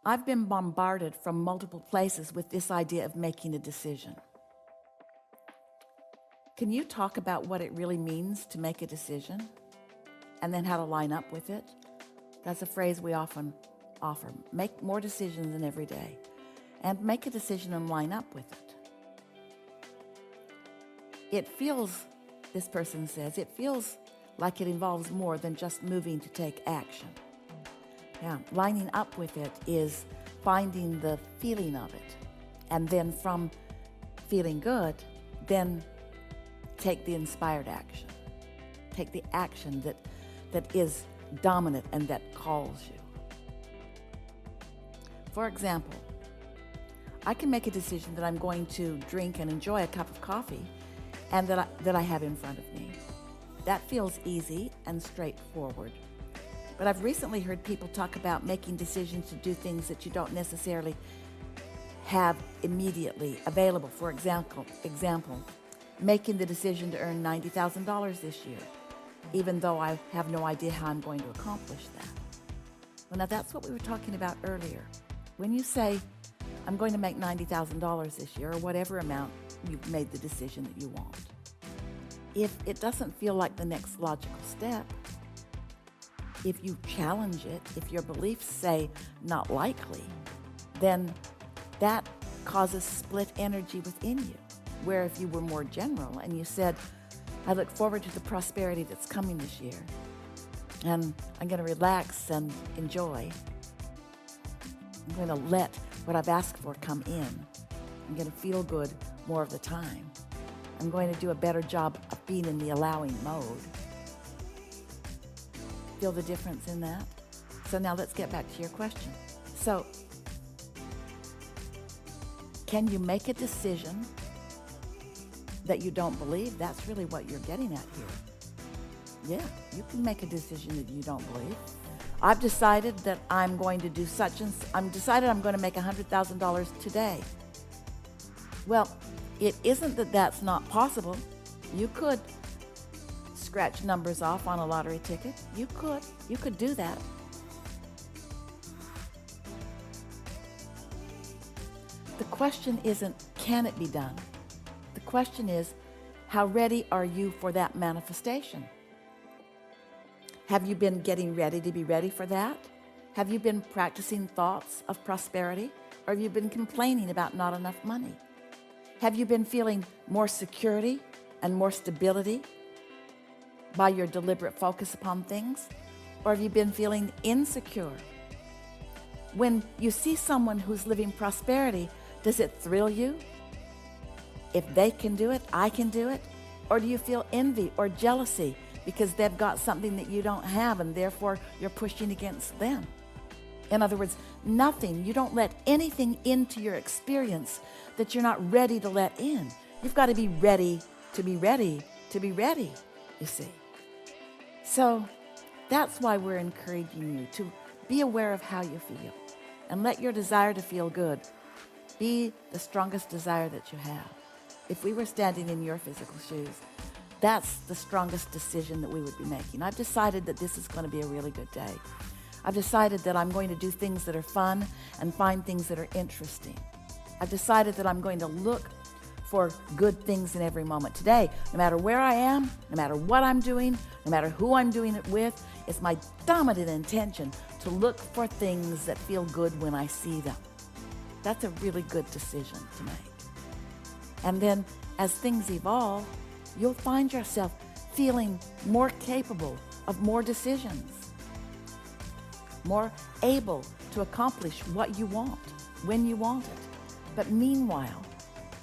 I've been bombarded from multiple places with this idea of making a decision. Can you talk about what it really means to make a decision and then how to line up with it? That's a phrase we often offer. Make more decisions in every day and make a decision and line up with it. It feels, this person says, it feels like it involves more than just moving to take action. Yeah, lining up with it is finding the feeling of it. And then from feeling good, then take the inspired action. Take the action that is dominant and that calls you. For example, I can make a decision that I'm going to drink and enjoy a cup of coffee and that I have in front of me. That feels easy and straightforward. But I've recently heard people talk about making decisions to do things that you don't necessarily have immediately available. For example, making the decision to earn $90,000 this year, even though I have no idea how I'm going to accomplish that. Well, now that's what we were talking about earlier. When you say, I'm going to make $90,000 this year, or whatever amount you've made the decision that you want, if it doesn't feel like the next logical step, if you challenge it, if your beliefs say not likely, then that causes split energy within you. Where if you were more general and you said, I look forward to the prosperity that's coming this year, and I'm going to relax and enjoy. I'm going to let what I've asked for come in. I'm going to feel good more of the time. I'm going to do a better job of being in the allowing mode. Feel the difference in that? So now let's get back to your question. So, can you make a decision that you don't believe? That's really what you're getting at here. Yeah, you can make a decision that you don't believe. I've decided that I'm going to do such and I'm going to make $100,000 today. Well, it isn't that that's not possible. You could scratch numbers off on a lottery ticket. You could do that. The question isn't, can it be done? The question is, how ready are you for that manifestation? Have you been getting ready to be ready for that? Have you been practicing thoughts of prosperity? Or have you been complaining about not enough money? Have you been feeling more security and more stability by your deliberate focus upon things? Or have you been feeling insecure? When you see someone who's living prosperity, does it thrill you? If they can do it, I can do it? Or do you feel envy or jealousy because they've got something that you don't have and therefore you're pushing against them? In other words, nothing, you don't let anything into your experience that you're not ready to let in. You've got to be ready to be ready to be ready, you see. So that's why we're encouraging you to be aware of how you feel and let your desire to feel good be the strongest desire that you have. If we were standing in your physical shoes, that's the strongest decision that we would be making. I've decided that this is going to be a really good day. I've decided that I'm going to do things that are fun and find things that are interesting. I've decided that I'm going to look for good things in every moment. Today, no matter where I am, no matter what I'm doing, no matter who I'm doing it with, it's my dominant intention to look for things that feel good when I see them. That's a really good decision to make. And then as things evolve, you'll find yourself feeling more capable of more decisions, more able to accomplish what you want, when you want it. But meanwhile,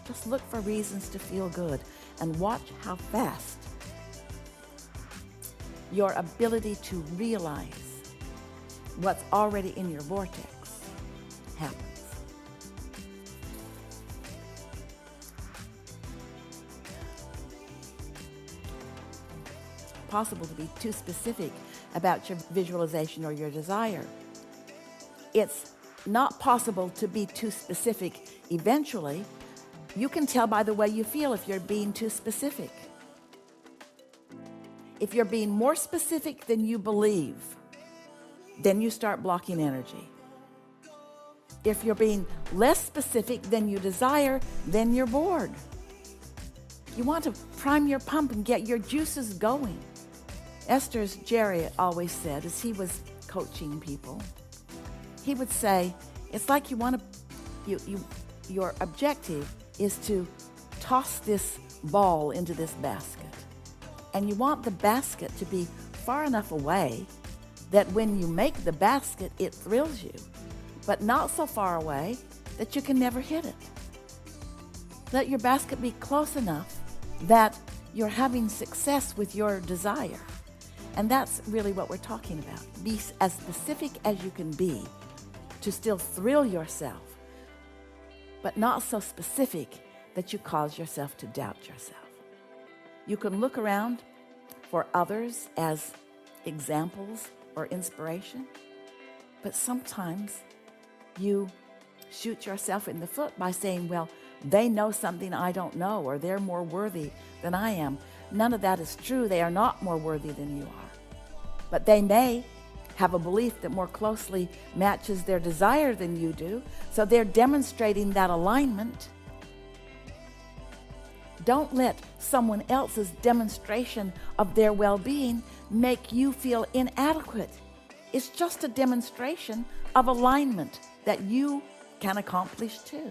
just look for reasons to feel good and watch how fast your ability to realize what's already in your vortex happens. Possible to be too specific about your visualization or your desire. It's not possible to be too specific eventually. You can tell by the way you feel if you're being too specific. If you're being more specific than you believe, then you start blocking energy. If you're being less specific than you desire, then you're bored. You want to prime your pump and get your juices going. Esther's Jerry always said, as he was coaching people, he would say, it's like your objective is to toss this ball into this basket. And you want the basket to be far enough away that when you make the basket, it thrills you, but not so far away that you can never hit it. Let your basket be close enough that you're having success with your desire. And that's really what we're talking about. Be as specific as you can be to still thrill yourself, but not so specific that you cause yourself to doubt yourself. You can look around for others as examples or inspiration, but sometimes you shoot yourself in the foot by saying, well, they know something I don't know, or they're more worthy than I am. None of that is true. They are not more worthy than you are. But they may have a belief that more closely matches their desire than you do, so they're demonstrating that alignment. Don't let someone else's demonstration of their well-being make you feel inadequate. It's just a demonstration of alignment that you can accomplish too.